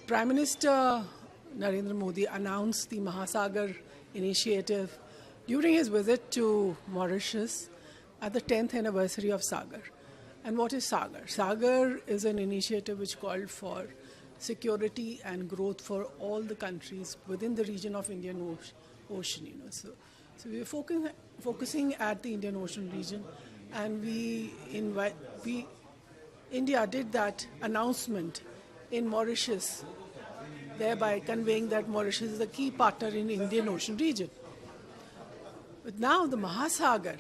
Prime Minister Narendra Modi announced the Mahasagar initiative during his visit to Mauritius at the 10th anniversary of Sagar. And what is Sagar? Sagar is an initiative which called for security and growth for all the countries within the region of Indian Ocean. So we are focusing at the Indian Ocean region, and India did that announcement in Mauritius, thereby conveying that Mauritius is a key partner in the Indian Ocean region. But now the Mahasagar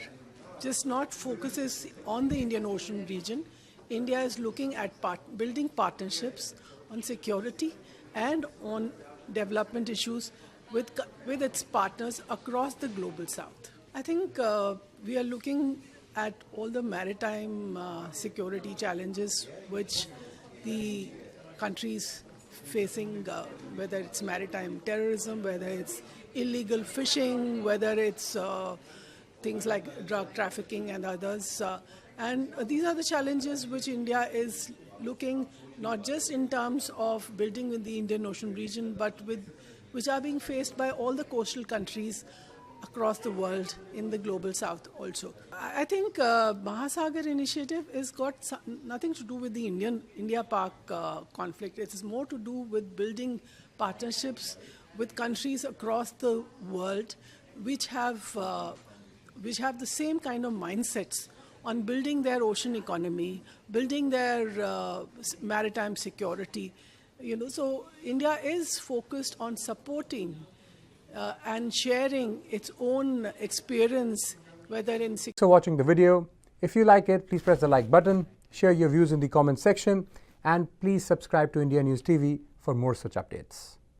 just not focuses on the Indian Ocean region. India is looking at building partnerships on security and on development issues with its partners across the global south. I think we are looking at all the maritime security challenges which the countries facing, whether it's maritime terrorism, whether it's illegal fishing, whether it's things like drug trafficking and others. And these are the challenges which India is looking not just in terms of building in the Indian Ocean region, but which are being faced by all the coastal countries across the world in the global south also. I think Mahasagar initiative has got nothing to do with the India-Pak conflict. It is more to do with building partnerships with countries across the world which have the same kind of mindsets on building their ocean economy, building their maritime security. So India is focused on supporting and sharing its own experience, whether in... Thanks for watching the video. If you like it, please press the like button, share your views in the comment section, and please subscribe to India News TV for more such updates.